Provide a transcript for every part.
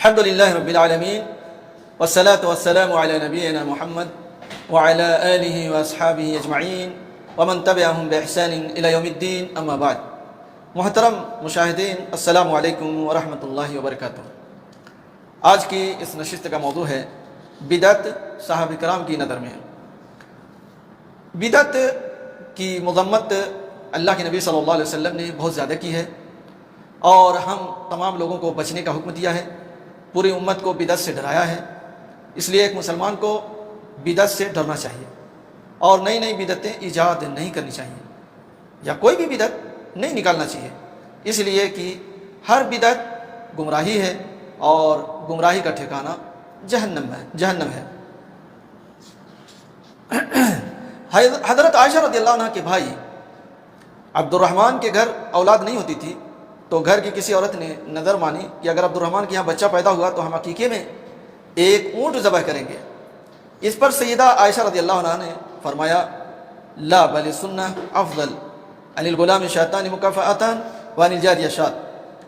الحمد لله رب العالمين والصلاة والسلام على نبينا محمد وعلى آله وأصحابه أجمعين ومن تبعهم بإحسان إلى يوم الدين أما بعد. محترم مشاہدین، السلام علیکم ورحمۃ اللہ وبرکاتہ. آج کی اس نشست کا موضوع ہے بدعت صحابہ کرام کی نظر میں. بدعت کی مذمت اللہ کے نبی صلی اللہ علیہ وسلم نے بہت زیادہ کی ہے، اور ہم تمام لوگوں کو بچنے کا حکم دیا ہے، پوری امت کو بدعت سے ڈرایا ہے. اس لیے ایک مسلمان کو بدعت سے ڈرنا چاہیے اور نئی نئی بدعتیں ایجاد نہیں کرنی چاہیے، یا کوئی بھی بدعت نہیں نکالنا چاہیے، اس لیے کہ ہر بدعت گمراہی ہے اور گمراہی کا ٹھکانہ جہنم ہے. حضرت عائشہ رضی اللہ عنہ کے بھائی عبد الرحمن کے گھر اولاد نہیں ہوتی تھی، تو گھر کی کسی عورت نے نظر مانی کہ اگر عبد الرحمن کے یہاں بچہ پیدا ہوا تو ہم عقیقے میں ایک اونٹ ذبح کریں گے. اس پر سیدہ عائشہ رضی اللہ عنہ نے فرمایا لا بل سنہ افضل عن الغلام شاتان مکافآتان وعن الجاریہ شات.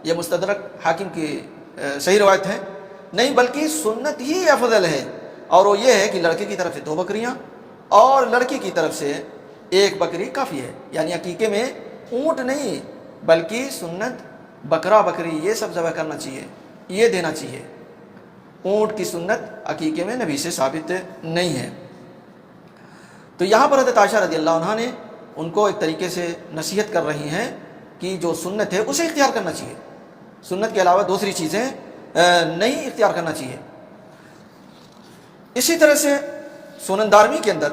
یہ مستدرک حاکم کی صحیح روایت ہے. نہیں بلکہ سنت ہی افضل ہے، اور وہ یہ ہے کہ لڑکے کی طرف سے 2 بکریاں اور لڑکی کی طرف سے 1 بکری کافی ہے. یعنی عقیقے میں اونٹ نہیں بلکہ سنت بکرا بکری یہ سب ذبح کرنا چاہیے، یہ دینا چاہیے. اونٹ کی سنت عقیقے میں نبی سے ثابت نہیں ہے. تو یہاں پر حضرت عائشہ رضی اللہ عنہ نے ان کو ایک طریقے سے نصیحت کر رہی ہیں کہ جو سنت ہے اسے اختیار کرنا چاہیے، سنت کے علاوہ دوسری چیزیں نہیں اختیار کرنا چاہیے. اسی طرح سے سنن دارمی کے اندر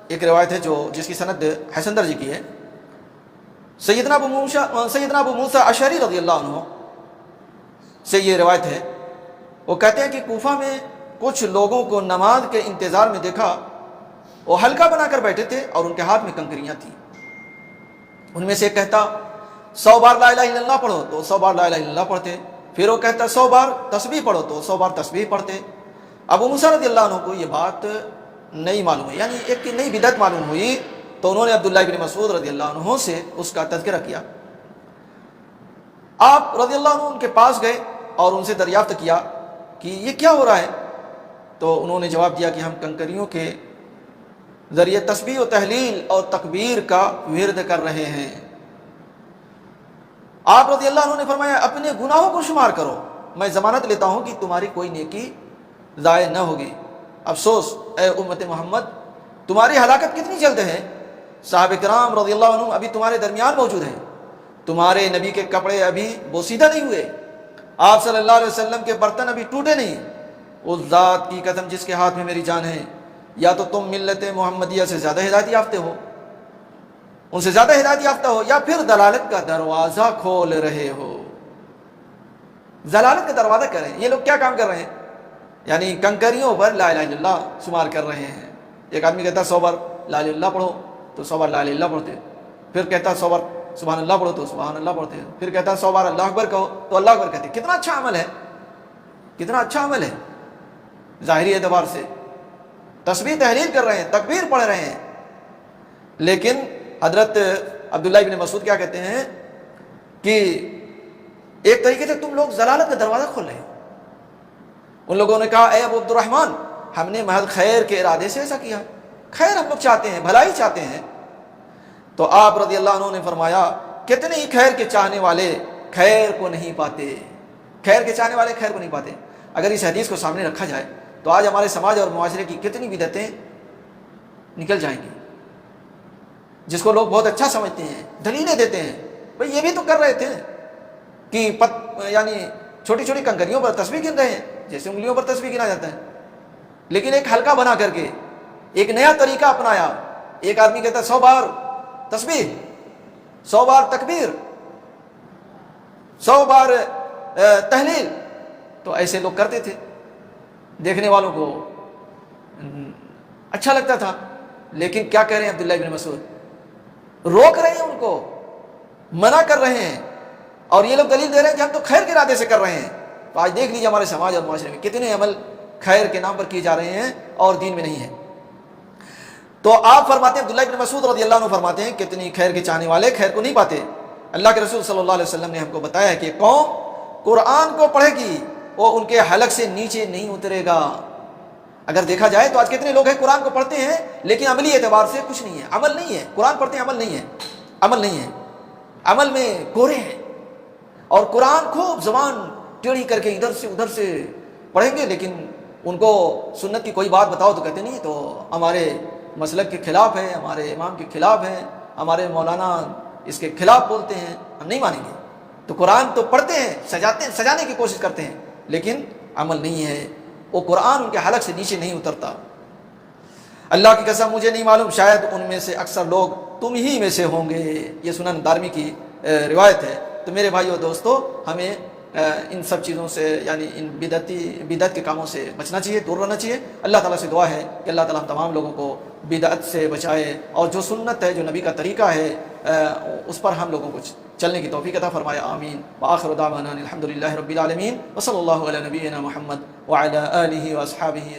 ایک روایت ہے جس کی سند حسن درجے کی ہے. سیدنا ابو موسیٰ اشعری رضی اللہ عنہ سے یہ روایت ہے. وہ کہتے ہیں کہ کوفہ میں کچھ لوگوں کو نماز کے انتظار میں دیکھا، وہ حلقہ بنا کر بیٹھے تھے اور ان کے ہاتھ میں کنکریاں تھیں. ان میں سے ایک کہتا 100 بار لا الہ الا اللہ پڑھو تو 100 بار لا الہ الا اللہ پڑھتے. پھر وہ کہتا 100 بار تسبیح پڑھو تو 100 بار تسبیح پڑھتے. ابو موسیٰ رضی اللہ عنہ کو یہ بات نہیں معلوم ہے، یعنی ایک نئی بدعت معلوم ہوئی، تو انہوں نے عبداللہ بن مسعود رضی اللہ عنہ سے اس کا تذکرہ کیا. آپ رضی اللہ عنہ ان کے پاس گئے اور ان سے دریافت کیا کہ یہ کیا ہو رہا ہے. تو انہوں نے جواب دیا کہ ہم کنکریوں کے ذریعے تسبیح و تحلیل اور تکبیر کا ورد کر رہے ہیں. آپ رضی اللہ عنہ نے فرمایا اپنے گناہوں کو شمار کرو، میں ضمانت لیتا ہوں کہ تمہاری کوئی نیکی ضائع نہ ہوگی. افسوس اے امت محمد، تمہاری ہلاکت کتنی جلد ہے. صحابہ کرام رضی اللہ عنہ ابھی تمہارے درمیان موجود ہیں، تمہارے نبی کے کپڑے ابھی بوسیدہ نہیں ہوئے، آپ صلی اللہ علیہ وسلم کے برتن ابھی ٹوٹے نہیں. اس ذات کی قسم جس کے ہاتھ میں میری جان ہے، یا تو تم ملت محمدیہ سے زیادہ ہدایت یافتہ ہو، ان سے زیادہ ہدایت یافتہ ہو، یا پھر دلالت کا دروازہ کھول رہے ہو. دلالت کا دروازہ کر رہے ہیں. یہ لوگ کیا کام کر رہے ہیں؟ یعنی کنکریوں پر لا الہ الا اللہ شمار کر رہے ہیں. ایک آدمی کہتا 100 بار لا الہ الا اللہ پڑھو تو 100 بار لا الہ الا اللہ پڑھتے. پھر کہتا 100 بار سبحان اللہ پڑھو تو سبحان اللہ پڑھتے. پھر کہتا 100 بار اللہ اکبر کہو تو اللہ اکبر کہتے. کتنا اچھا عمل ہے، کتنا اچھا عمل ہے. ظاہری اعتبار سے تسبیح تحلیل کر رہے ہیں، تکبیر پڑھ رہے ہیں، لیکن حضرت عبداللہ بن مسعود کیا کہتے ہیں کہ ایک طریقے سے تم لوگ ضلالت کا دروازہ کھول رہے ہیں. ان لوگوں نے کہا اے ابو عبد الرحمن، ہم نے محض خیر کے ارادے سے ایسا کیا، خیر ہم لوگ چاہتے ہیں، بھلائی چاہتے ہیں. تو آپ رضی اللہ عنہ نے فرمایا کتنے ہی خیر کے چاہنے والے خیر کو نہیں پاتے، خیر کے چاہنے والے خیر کو نہیں پاتے. اگر اس حدیث کو سامنے رکھا جائے تو آج ہمارے سماج اور معاشرے کی کتنی بدعتیں نکل جائیں گی، جس کو لوگ بہت اچھا سمجھتے ہیں، دلیلیں دیتے ہیں. بھئی یہ بھی تو کر رہے تھے کہ یعنی چھوٹی چھوٹی کنکریوں پر تسبیح گن رہے ہیں جیسے انگلیوں پر تسبیح گنا جاتا ہے، لیکن ایک حلقہ بنا کر کے ایک نیا طریقہ اپنایا. ایک آدمی کہتا ہے 100 بار تسبیح، 100 بار تکبیر، 100 بار تحلیل. تو ایسے لوگ کرتے تھے، دیکھنے والوں کو اچھا لگتا تھا. لیکن کیا کہہ رہے ہیں عبداللہ بن مسعود؟ روک رہے ہیں، ان کو منع کر رہے ہیں، اور یہ لوگ دلیل دے رہے ہیں کہ ہم تو خیر کے ارادے سے کر رہے ہیں. تو آج دیکھ لیجیے ہمارے سماج اور معاشرے میں کتنے عمل خیر کے نام پر کیے جا رہے ہیں اور دین میں نہیں ہے. تو آپ فرماتے ہیں، عبداللہ بن مسعود رضی اللہ عنہ فرماتے ہیں کتنی خیر کے چاہنے والے خیر کو نہیں پاتے. اللہ کے رسول صلی اللہ علیہ وسلم نے ہم کو بتایا ہے کہ قوم قرآن کو پڑھے گی وہ ان کے حلق سے نیچے نہیں اترے گا۔ اگر دیکھا جائے تو آج کتنے لوگ ہیں قرآن کو پڑھتے ہیں لیکن عملی اعتبار سے کچھ نہیں ہے، عمل نہیں ہے، قرآن پڑھتے ہیں عمل نہیں ہے، عمل نہیں ہے، عمل میں کورے ہیں، اور قرآن خوب زبان ٹیڑھی کر کے ادھر سے ادھر سے پڑھیں گے، لیکن ان کو سنت کی کوئی بات بتاؤ تو کہتے نہیں تو ہمارے مسلک کے خلاف ہے، ہمارے امام کے خلاف ہے، ہمارے مولانا اس کے خلاف بولتے ہیں، ہم نہیں مانیں گے۔ تو قرآن تو پڑھتے ہیں، سجانے کی کوشش کرتے ہیں، لیکن عمل نہیں ہے، وہ قرآن ان کے حلق سے نیچے نہیں اترتا۔ اللہ کی قسم مجھے نہیں معلوم، شاید ان میں سے اکثر لوگ تم ہی میں سے ہوں گے۔ یہ سنن دارمی کی روایت ہے۔ تو میرے بھائیو دوستو، ہمیں ان سب چیزوں سے یعنی ان بدعت کے کاموں سے بچنا چاہیے، دور رہنا چاہیے۔ اللہ تعالیٰ سے دعا ہے کہ اللہ تعالیٰ ہم تمام لوگوں کو بدعت سے بچائے، اور جو سنت ہے، جو نبی کا طریقہ ہے، اس پر ہم لوگوں کو چلنے کی توفیق عطا فرمائے، آمین۔ وآخر دعوانا الحمد للہ رب العالمین، وصلی اللہ علی نبینا محمد وعلی آلہ واصحابہ۔